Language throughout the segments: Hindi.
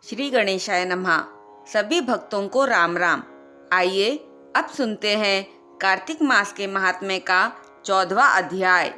श्री गणेशाय नमः। सभी भक्तों को राम राम। आइए अब सुनते हैं कार्तिक मास के महात्म्य का 14वां अध्याय।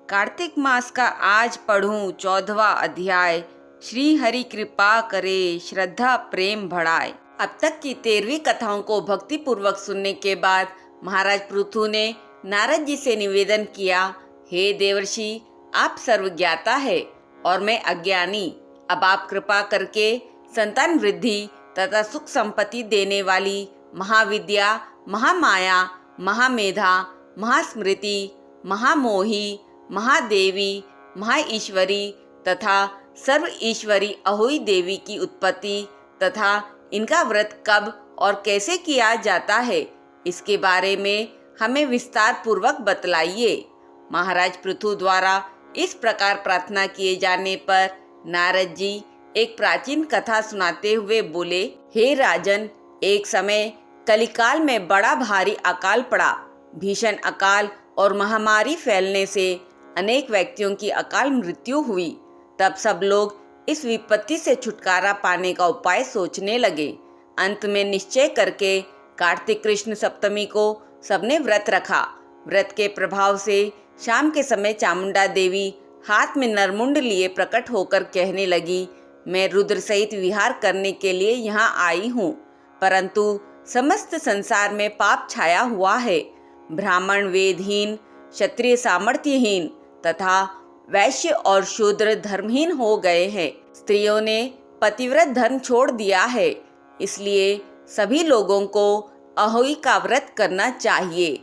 कार्तिक मास का आज पढ़ूं 14वां अध्याय। श्री हरि कृपा करे श्रद्धा प्रेम बढ़ाए। अब तक की 13वीं कथाओं को भक्ति पूर्वक सुनने के बाद महाराज पृथु ने नारद जी से निवेदन किया, हे देवर्षि, आप सर्वज्ञाता है और मैं अज्ञानी। अब आप कृपा करके संतान वृद्धि तथा सुख संपत्ति देने वाली महाविद्या, महामाया, महामेधा, महास्मृति, महामोही, महादेवी, महाईश्वरी तथा सर्व ईश्वरी अहोई देवी की उत्पत्ति तथा इनका व्रत कब और कैसे किया जाता है, इसके बारे में हमें विस्तार पूर्वक बतलाइए। महाराज पृथु द्वारा इस प्रकार प्रार्थना किए जाने पर नारद जी एक प्राचीन कथा सुनाते हुए बोले, हे राजन, एक समय कलिकाल में बड़ा भारी अकाल पड़ा। भीषण अकाल और महामारी फैलने से अनेक व्यक्तियों की अकाल मृत्यु हुई। तब सब लोग इस विपत्ति से छुटकारा पाने का उपाय सोचने लगे। अंत में निश्चय करके कार्तिक कृष्ण सप्तमी को सबने व्रत रखा। व्रत के प्रभाव से शाम के समय चामुंडा देवी हाथ में नरमुंड लिए प्रकट होकर कहने लगी, मैं रुद्र सहित विहार करने के लिए यहाँ आई हूँ, परंतु समस्त संसार में पाप छाया हुआ है। ब्राह्मण वेदहीन, क्षत्रिय सामर्थ्यहीन तथा वैश्य और शूद्र धर्महीन हो गए हैं। स्त्रियों ने पतिव्रत धर्म छोड़ दिया है, इसलिए सभी लोगों को अहोई का व्रत करना चाहिए।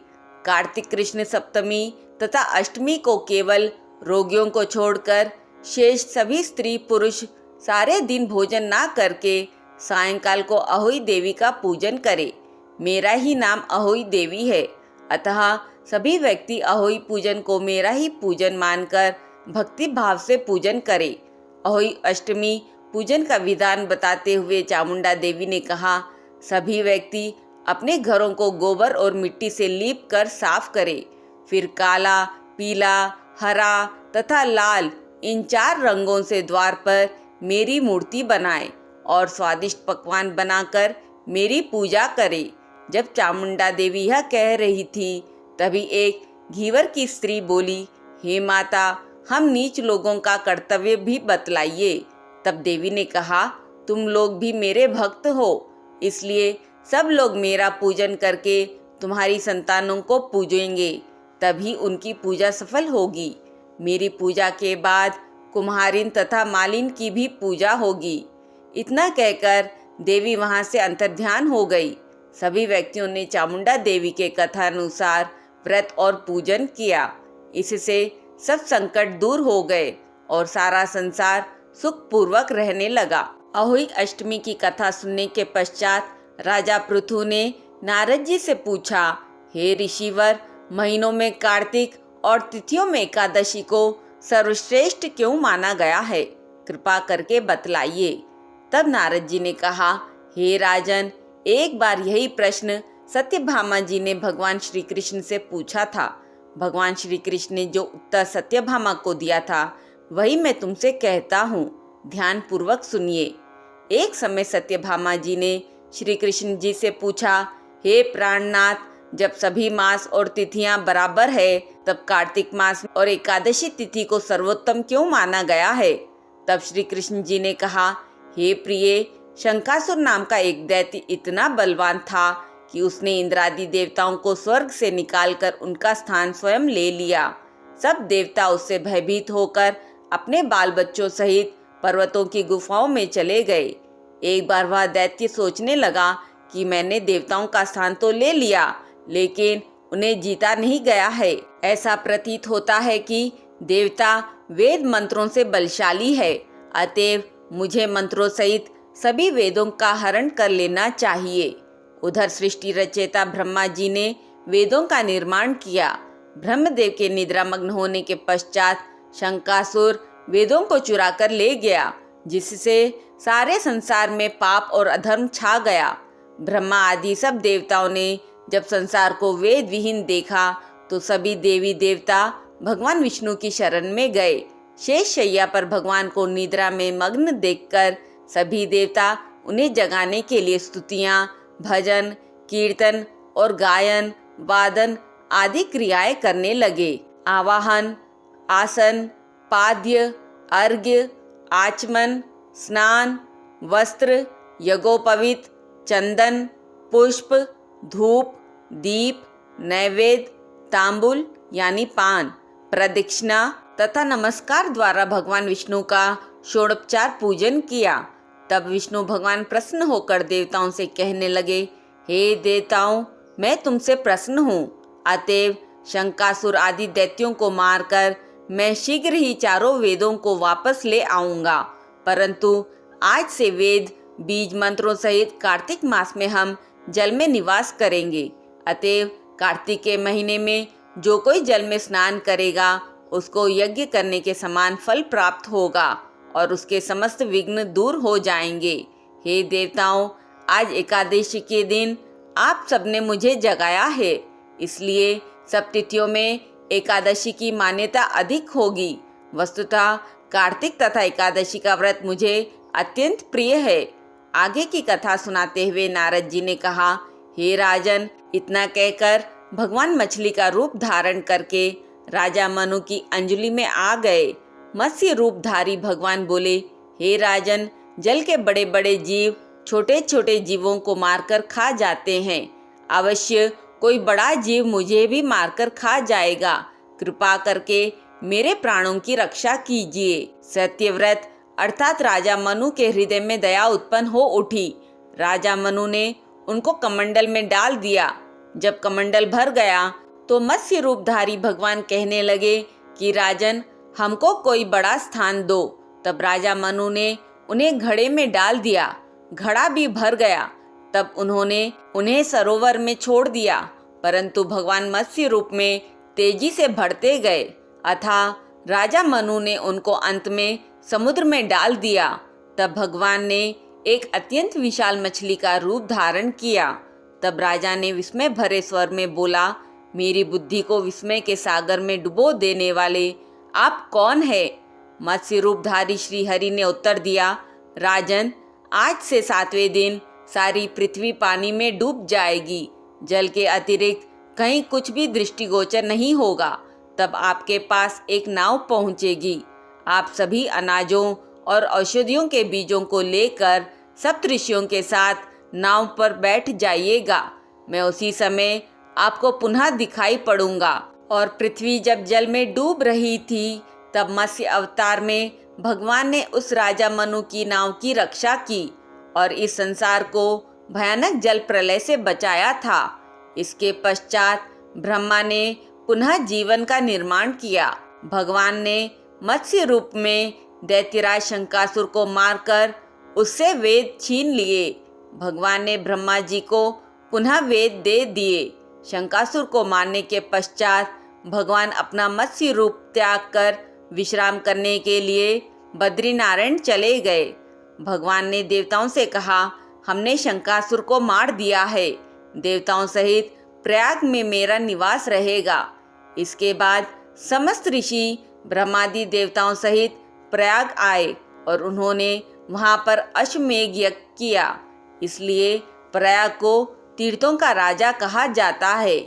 कार्तिक कृष्ण सप्तमी तथा अष्टमी को केवल रोगियों को छोड़कर शेष सभी स्त्री पुरुष सारे दिन भोजन ना करके सायंकाल को अहोई देवी का पूजन करे। मेरा ही नाम अहोई देवी है, अतः सभी व्यक्ति अहोई पूजन को मेरा ही पूजन मानकर भक्ति भाव से पूजन करे। अहोई अष्टमी पूजन का विधान बताते हुए चामुंडा देवी ने कहा, सभी व्यक्ति अपने घरों को गोबर और मिट्टी से लीप कर साफ करे, फिर काला, पीला, हरा तथा लाल इन 4 रंगों से द्वार पर मेरी मूर्ति बनाए और स्वादिष्ट पकवान बनाकर मेरी पूजा करे। जब चामुंडा देवी यह कह रही थी, तभी एक घीवर की स्त्री बोली, हे माता, हम नीच लोगों का कर्तव्य भी बतलाइए। तब देवी ने कहा, तुम लोग भी मेरे भक्त हो, इसलिए सब लोग मेरा पूजन करके तुम्हारी संतानों को पूजेंगे, तभी उनकी पूजा सफल होगी। मेरी पूजा के बाद कुम्हारिन तथा मालिन की भी पूजा होगी। इतना कहकर देवी वहां से अंतर्ध्यान हो गई। सभी व्यक्तियों ने चामुंडा देवी के कथानुसार व्रत और पूजन किया। इससे सब संकट दूर हो गए और सारा संसार सुखपूर्वक रहने लगा। अहोई अष्टमी की कथा सुनने के पश्चात राजा पृथु ने नारद जी से पूछा, हे ऋषिवर, महीनों में कार्तिक और तिथियों में एकादशी को सर्वश्रेष्ठ क्यों माना गया है, कृपा करके बतलाइए। तब नारद जी ने कहा, हे राजन, एक बार यही प्रश्न सत्यभामा जी ने भगवान श्री कृष्ण से पूछा था। भगवान श्री कृष्ण ने जो उत्तर सत्यभामा को दिया था, वही मैं तुमसे कहता हूँ, ध्यान पूर्वक सुनिए। एक समय सत्यभामा जी ने श्री कृष्ण जी से पूछा, हे प्राणनाथ, जब सभी मास और तिथियां बराबर है, तब कार्तिक मास और एकादशी तिथि को सर्वोत्तम क्यों माना गया है? तब श्री कृष्ण जी ने कहा, हे प्रिय, शंकासुर नाम का एक दैत्य इतना बलवान था कि उसने इंद्रादि देवताओं को स्वर्ग से निकालकर उनका स्थान स्वयं ले लिया। सब देवता उससे भयभीत होकर अपने बाल बच्चों सहित पर्वतों की गुफाओं में चले गए। एक बार वह दैत्य सोचने लगा कि मैंने देवताओं का स्थान तो ले लिया, लेकिन उन्हें जीता नहीं गया है। ऐसा प्रतीत होता है कि देवता वेद मंत्रों से बलशाली है, अतएव मुझे मंत्रों सहित सभी वेदों का हरण कर लेना चाहिए। उधर सृष्टि रचयिता ब्रह्मा जी ने वेदों का निर्माण किया। ब्रह्मदेव के निद्रामग्न होने के पश्चात शंकासुर वेदों को चुरा कर ले गया, जिससे सारे संसार में पाप और अधर्म छा गया। ब्रह्मा आदि सब देवताओं ने जब संसार को वेद विहीन देखा, तो सभी देवी देवता भगवान विष्णु की शरण में गए। शेष शैया पर भगवान को निद्रा में मग्न देखकर सभी देवता उन्हें जगाने के लिए स्तुतियाँ, भजन, कीर्तन और गायन, वादन आदि क्रियाएं करने लगे। आवाहन, आसन, पाद्य, अर्घ्य, आचमन, स्नान, वस्त्र, यज्ञोपवीत, चंदन, पुष्प, धूप, दीप, नैवेद्य, तांबुल यानी पान, प्रदक्षिणा तथा नमस्कार द्वारा भगवान विष्णु का षोडोपचार पूजन किया। तब विष्णु भगवान प्रसन्न होकर देवताओं से कहने लगे, हे देवताओं, मैं तुमसे प्रसन्न हूँ। अतएव शंकासुर आदि दैत्यों को मारकर मैं शीघ्र ही चारों वेदों को वापस ले आऊँगा। परंतु आज से वेद बीज मंत्रों सहित कार्तिक मास में हम जल में निवास करेंगे। अतएव कार्तिक के महीने में जो कोई जल में स्नान करेगा उसको यज्ञ करने के समान फल प्राप्त होगा और उसके समस्त विघ्न दूर हो जाएंगे। हे देवताओं, आज एकादशी के दिन आप सबने मुझे जगाया है, इसलिए सब तिथियों में एकादशी की मान्यता अधिक होगी। वस्तुतः कार्तिक तथा एकादशी का व्रत मुझे अत्यंत प्रिय है। आगे की कथा सुनाते हुए नारद जी ने कहा, हे राजन, इतना कहकर भगवान मछली का रूप धारण करके राजा मनु की अंजलि में आ गए। मत्स्य रूपधारी भगवान बोले, हे राजन, जल के बड़े बड़े जीव छोटे छोटे जीवों को मारकर खा जाते हैं। अवश्य कोई बड़ा जीव मुझे भी मारकर खा जाएगा। कृपा करके मेरे प्राणों की रक्षा कीजिए। सत्यव्रत अर्थात राजा मनु के हृदय में दया उत्पन्न हो उठी। राजा मनु ने उनको कमंडल में डाल दिया। जब कमंडल भर गया तो मत्स्य रूपधारी भगवान कहने लगे कि राजन, हमको कोई बड़ा स्थान दो। तब राजा मनु ने उन्हें घड़े में डाल दिया। घड़ा भी भर गया। तब उन्होंने उन्हें सरोवर में छोड़ दिया, परंतु भगवान मत्स्य रूप में तेजी से बढ़ते गए। अतः राजा मनु ने उनको अंत में समुद्र में डाल दिया। तब भगवान ने एक अत्यंत विशाल मछली का रूप धारण किया। तब राजा ने विस्मय भरे स्वर में बोला, मेरी बुद्धि को विस्मय के सागर में डुबो देने वाले आप कौन है? मत्स्य रूपधारी श्री हरि ने उत्तर दिया, राजन, आज से 7वें दिन सारी पृथ्वी पानी में डूब जाएगी। जल के अतिरिक्त कहीं कुछ भी दृष्टिगोचर नहीं होगा। तब आपके पास एक नाव पहुंचेगी। आप सभी अनाजों और औषधियों के बीजों को लेकर सप्तऋषियों के साथ नाव पर बैठ जाइएगा। मैं उसी समय आपको पुनः दिखाई पड़ूंगा। और पृथ्वी जब जल में डूब रही थी, तब मत्स्य अवतार में भगवान ने उस राजा मनु की नाव की रक्षा की और इस संसार को भयानक जल प्रलय से बचाया था। इसके पश्चात ब्रह्मा ने पुनः जीवन का निर्माण किया। भगवान ने मत्स्य रूप में दैत्यराज शंकासुर को मारकर उससे वेद छीन लिए। भगवान ने ब्रह्मा जी को पुनः वेद दे दिए। शंकासुर को मारने के पश्चात भगवान अपना मत्स्य रूप त्याग कर विश्राम करने के लिए बद्रीनारायण चले गए। भगवान ने देवताओं से कहा, हमने शंकासुर को मार दिया है। देवताओं सहित प्रयाग में मेरा निवास रहेगा। इसके बाद समस्त ऋषि ब्रह्मादि देवताओं सहित प्रयाग आए और उन्होंने वहां पर अश्वमेघ यज्ञ किया। इसलिए प्रयाग को तीर्थों का राजा कहा जाता है।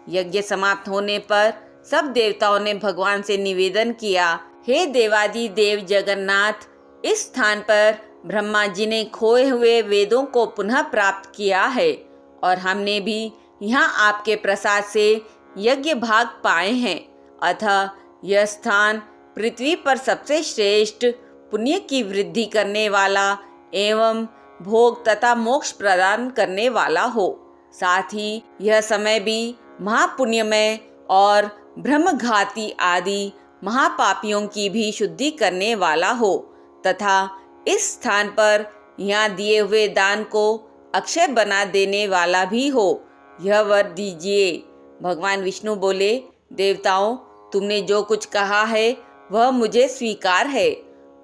यज्ञ समाप्त होने पर सब देवताओं ने भगवान से निवेदन किया, हे देवादि देव जगन्नाथ, इस स्थान पर ब्रह्मा जी ने खोए हुए वेदों को पुनः प्राप्त किया है और हमने भी यहाँ आपके प्रसाद से यज्ञ भाग पाए हैं। अतः यह स्थान पृथ्वी पर सबसे श्रेष्ठ पुण्य की वृद्धि करने वाला एवं भोग तथा मोक्ष प्रदान करने वाला हो। साथ ही यह समय भी महापुण्यमय और ब्रह्मघाती आदि महापापियों की भी शुद्धि करने वाला हो तथा इस स्थान पर यहाँ दिए हुए दान को अक्षय बना देने वाला भी हो। यह वर दीजिए। भगवान विष्णु बोले, देवताओं, तुमने जो कुछ कहा है वह मुझे स्वीकार है।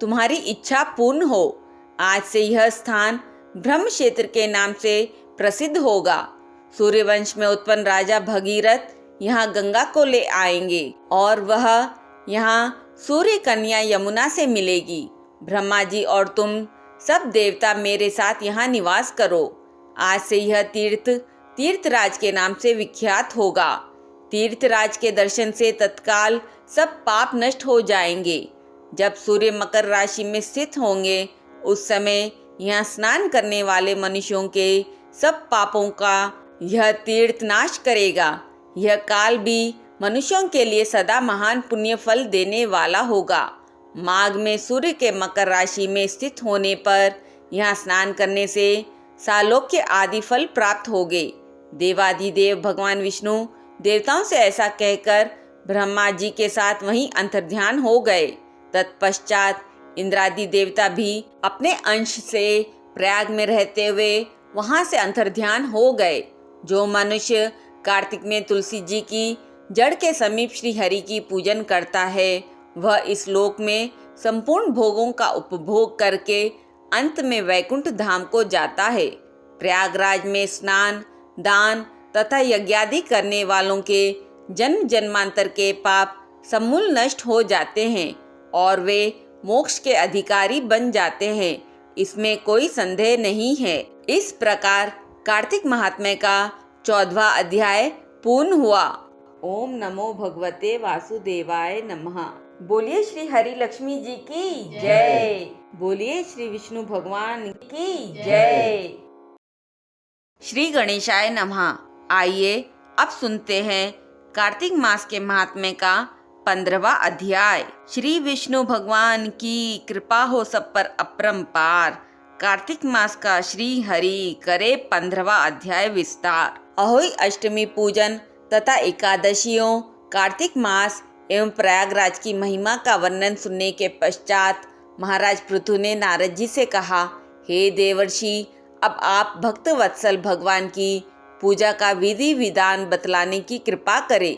तुम्हारी इच्छा पूर्ण हो। आज से यह स्थान ब्रह्म क्षेत्र के नाम से प्रसिद्ध होगा। सूर्यवंश में उत्पन्न राजा भगीरथ यहाँ गंगा को ले आएंगे और वह यहाँ सूर्य कन्या यमुना से मिलेगी। ब्रह्मा जी और तुम सब देवता मेरे साथ यहाँ निवास करो। आज से यह तीर्थ तीर्थराज के नाम से विख्यात होगा। तीर्थराज के दर्शन से तत्काल सब पाप नष्ट हो जाएंगे। जब सूर्य मकर राशि में स्थित होंगे उस समय यहाँ स्नान करने वाले मनुष्यों के सब पापों का यह तीर्थ नाश करेगा। यह काल भी मनुष्यों के लिए सदा महान पुण्य फल देने वाला होगा। माघ में सूर्य के मकर राशि में स्थित होने पर यहाँ स्नान करने से सालोक्य आदि फल प्राप्त होंगे। देवाधिदेव भगवान विष्णु देवताओं से ऐसा कहकर ब्रह्मा जी के साथ वहीं अंतर्ध्यान हो गए। तत्पश्चात इंद्रादि देवता भी अपने अंश से प्रयाग में रहते हुए वहां से अंतर्ध्यान हो गए। जो मनुष्य कार्तिक में तुलसी जी की जड़ के समीप श्री हरि की पूजन करता है वह इस लोक में संपूर्ण भोगों का उपभोग करके अंत में वैकुंठ धाम को जाता है। प्रयागराज में स्नान, दान तथा यज्ञादि करने वालों के जन्म जन्मांतर के पाप समूल नष्ट हो जाते हैं और वे मोक्ष के अधिकारी बन जाते हैं। इसमें कोई संदेह नहीं है। इस प्रकार कार्तिक महात्म्य का 14वां अध्याय पूर्ण हुआ। ओम नमो भगवते वासुदेवाय नमः। बोलिए श्री हरि लक्ष्मी जी की जय। बोलिए श्री विष्णु भगवान की जय। श्री गणेशाय नमः। आइए अब सुनते हैं कार्तिक मास के महात्म्य का 15वां अध्याय। श्री विष्णु भगवान की कृपा हो सब पर अपरंपार। कार्तिक मास का श्री हरि करे 15वां अध्याय विस्तार। अहोई अष्टमी पूजन तथा एकादशियों, कार्तिक मास एवं प्रयागराज की महिमा का वर्णन सुनने के पश्चात महाराज पृथु ने नारद जी से कहा, हे देवर्षि, अब आप भक्त वत्सल भगवान की पूजा का विधि विधान बतलाने की कृपा करें।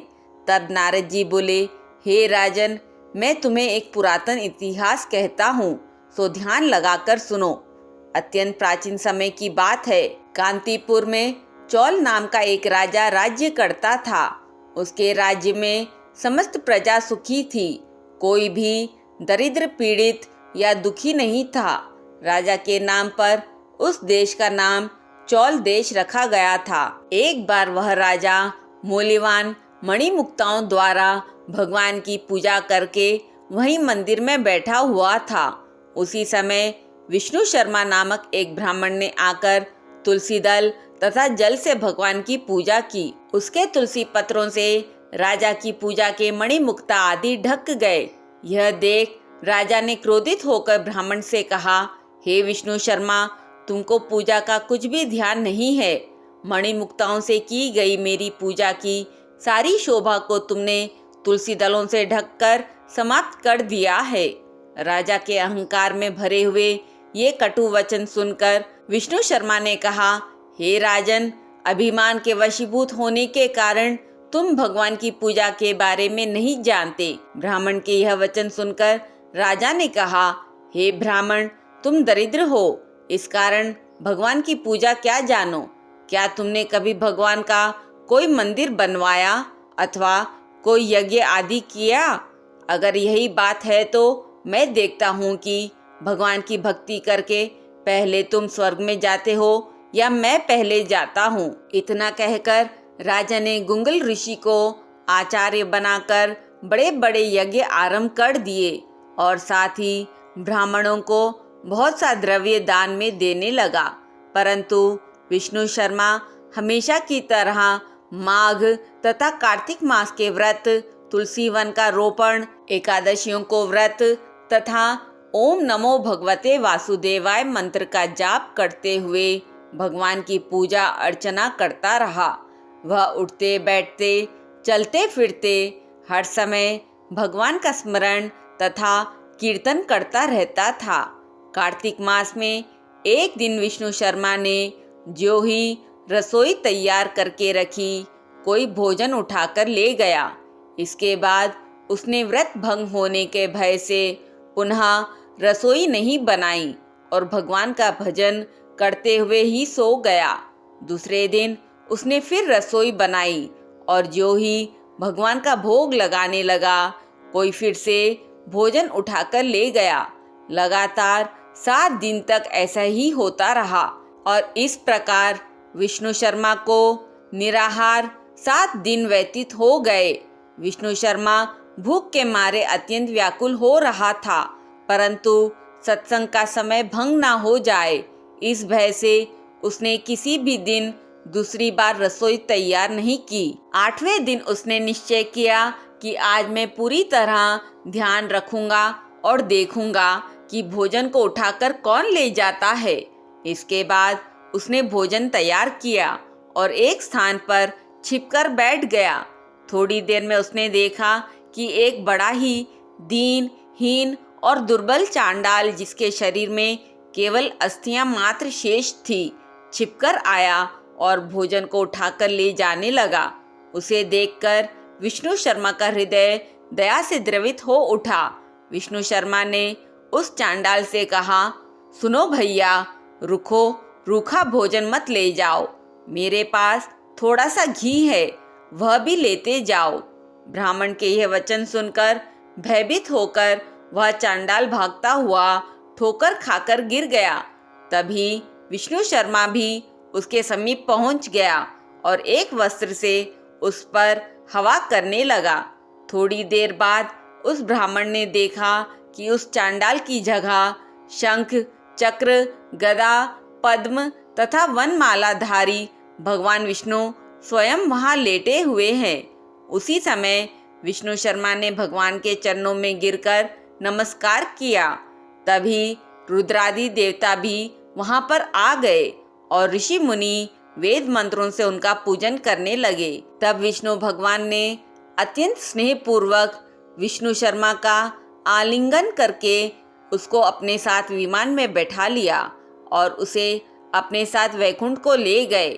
तब नारद जी बोले, हे राजन, मैं तुम्हें एक पुरातन इतिहास कहता हूँ, सो ध्यान लगाकर सुनो। अत्यंत प्राचीन समय की बात है। कांतिपुर में चौल नाम का एक राजा राज्य करता था। उसके राज्य में समस्त प्रजा सुखी थी। कोई भी दरिद्र, पीड़ित या दुखी नहीं था। राजा के नाम पर उस देश का नाम चौल देश रखा गया था। एक बार वह राजा मूल्यवान मणिमुक्ताओं द्वारा भगवान की पूजा करके वहीं मंदिर में बैठा हुआ था। उसी समय विष्णु शर्मा नामक एक ब्राह्मण ने आकर तुलसी दल तथा जल से भगवान की पूजा की। उसके तुलसी पत्रों से राजा की पूजा के मणिमुक्ता आदि ढक गए। यह देख राजा ने क्रोधित होकर ब्राह्मण से कहा, हे विष्णु शर्मा, तुमको पूजा का कुछ भी ध्यान नहीं है। मणिमुक्ताओं से की गई मेरी पूजा की सारी शोभा को तुमने तुलसी दलों से ढककर समाप्त कर दिया है। राजा के अहंकार में भरे हुए ये कटु वचन सुनकर विष्णु शर्मा ने कहा, हे राजन, अभिमान के वशीभूत होने के कारण तुम भगवान की पूजा के बारे में नहीं जानते। ब्राह्मण के यह वचन सुनकर राजा ने कहा, हे ब्राह्मण, तुम दरिद्र हो, इस कारण भगवान की पूजा क्या जानो। क्या तुमने कभी भगवान का कोई मंदिर बनवाया अथवा कोई यज्ञ आदि किया? अगर यही बात है तो मैं देखता हूँ कि भगवान की भक्ति करके पहले तुम स्वर्ग में जाते हो या मैं पहले जाता हूँ। इतना कहकर राजा ने गुंगल ऋषि को आचार्य बनाकर बड़े बड़े यज्ञ आरंभ कर दिए और साथ ही ब्राह्मणों को बहुत सा द्रव्य दान में देने लगा। परंतु विष्णु शर्मा हमेशा की तरह माघ तथा कार्तिक मास के व्रत, तुलसी वन का रोपण, एकादशियों को व्रत तथा ओम नमो भगवते वासुदेवाय मंत्र का जाप करते हुए भगवान की पूजा अर्चना करता रहा। वह उठते बैठते, चलते फिरते हर समय भगवान का स्मरण तथा कीर्तन करता रहता था। कार्तिक मास में एक दिन विष्णु शर्मा ने जो ही रसोई तैयार करके रखी, कोई भोजन उठाकर ले गया। इसके बाद उसने व्रत भंग होने के भय से पुनः रसोई नहीं बनाई और भगवान का भजन करते हुए ही सो गया। दूसरे दिन उसने फिर रसोई बनाई और जो ही भगवान का भोग लगाने लगा, कोई फिर से भोजन उठाकर ले गया। लगातार 7 दिन तक ऐसा ही होता रहा और इस प्रकार विष्णु शर्मा को निराहार 7 दिन व्यतीत हो गए। विष्णु शर्मा भूख के मारे अत्यंत व्याकुल हो रहा था, परंतु सत्संग का समय भंग ना हो जाए, इस भय से उसने किसी भी दिन दूसरी बार रसोई तैयार नहीं की। 8वें दिन उसने निश्चय किया कि आज मैं पूरी तरह ध्यान रखूंगा और देखूंगा कि भोजन को उठाकर कौन ले जाता है। इसके बाद उसने भोजन तैयार किया और एक स्थान पर छिपकर बैठ गया। थोड़ी देर में उसने देखा कि एक बड़ा ही दीन, हीन और दुर्बल चांडाल, जिसके शरीर में केवल अस्थियां मात्र शेष थी, छिपकर आया और भोजन को उठाकर ले जाने लगा। उसे देखकर विष्णु शर्मा का हृदय दया से द्रवित हो उठा। विष्णु शर्मा ने उस चांडाल से कहा, सुनो भैया, रुको, रूखा भोजन मत ले जाओ, मेरे पास थोड़ा सा घी है, वह भी लेते जाओ। ब्राह्मण के यह वचन सुनकर भयभीत होकर वह चांडाल भागता हुआ ठोकर खाकर गिर गया। तभी विष्णु शर्मा भी उसके समीप पहुंच गया और एक वस्त्र से उस पर हवा करने लगा। थोड़ी देर बाद उस ब्राह्मण ने देखा कि उस चांडाल की जगह शंख, चक्र, गदा, पद्म तथा वनमालाधारी भगवान विष्णु स्वयं वहां लेटे हुए हैं। उसी समय विष्णु शर्मा ने भगवान के चरणों में गिरकर नमस्कार किया। तभी रुद्रादि देवता भी वहां पर आ गए और ऋषि मुनि वेद मंत्रों से उनका पूजन करने लगे। तब विष्णु भगवान ने अत्यंत स्नेहपूर्वक विष्णु शर्मा का आलिंगन करके उसको अपने साथ विमान में बैठा लिया और उसे अपने साथ वैकुंठ को ले गए।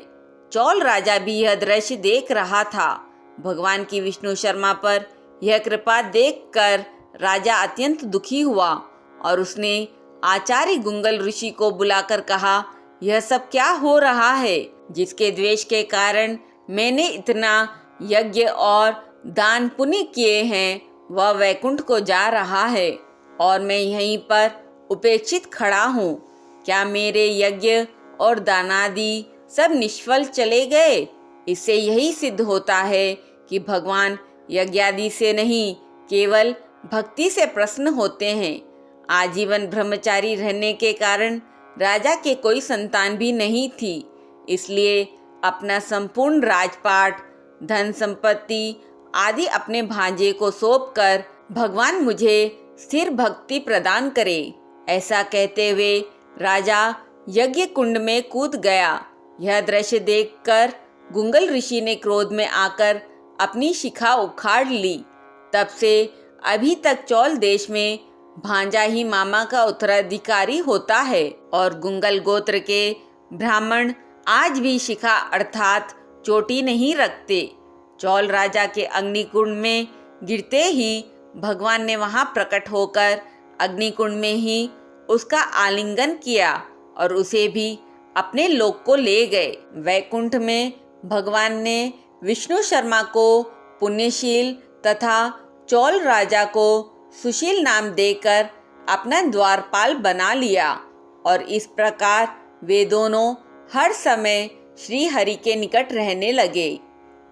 चौल राजा भी यह दृश्य देख रहा था। भगवान की विष्णु शर्मा पर यह कृपा देखकर राजा अत्यंत दुखी हुआ और उसने आचार्य गुंगल ऋषि को बुलाकर कहा, यह सब क्या हो रहा है? जिसके द्वेष के कारण मैंने इतना यज्ञ और दान पुण्य किए हैं, वह वैकुंठ को जा रहा है और मैं यहीं पर उपेक्षित खड़ा हूँ। क्या मेरे यज्ञ और दानादि सब निष्फल चले गए? इससे यही सिद्ध होता है कि भगवान यज्ञादि से नहीं, केवल भक्ति से प्रसन्न होते हैं। आजीवन ब्रह्मचारी रहने के कारण राजा के कोई संतान भी नहीं थी, इसलिए अपना संपूर्ण राजपाट, धन संपत्ति आदि अपने भांजे को सौंपकर भगवान मुझे स्थिर भक्ति प्रदान करे। ऐसा कहते हुए राजा यज्ञ कुंड में कूद गया। यह दृश्य देखकर गुंगल ऋषि ने क्रोध में आकर अपनी शिखा उखाड़ ली। तब से अभी तक चौल देश में भांजा ही मामा का उत्तराधिकारी होता है और गुंगल गोत्र के ब्राह्मण आज भी शिखा अर्थात चोटी नहीं रखते। चौल राजा के अग्निकुंड में गिरते ही भगवान ने वहां प्रकट होकर अग्निकुंड में ही उसका आलिंगन किया और उसे भी अपने लोक को ले गए। वैकुंठ में भगवान ने विष्णु शर्मा को पुण्यशील तथा चौल राजा को सुशील नाम देकर अपना द्वारपाल बना लिया और इस प्रकार वे दोनों हर समय श्री हरि के निकट रहने लगे।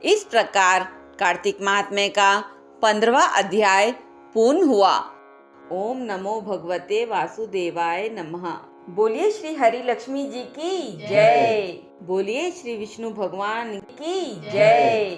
इस प्रकार कार्तिक महात्म्य का 15वां अध्याय पूर्ण हुआ। ओम नमो भगवते वासुदेवाय नमः। बोलिए श्री हरि लक्ष्मी जी की जय। बोलिए श्री विष्णु भगवान की जय।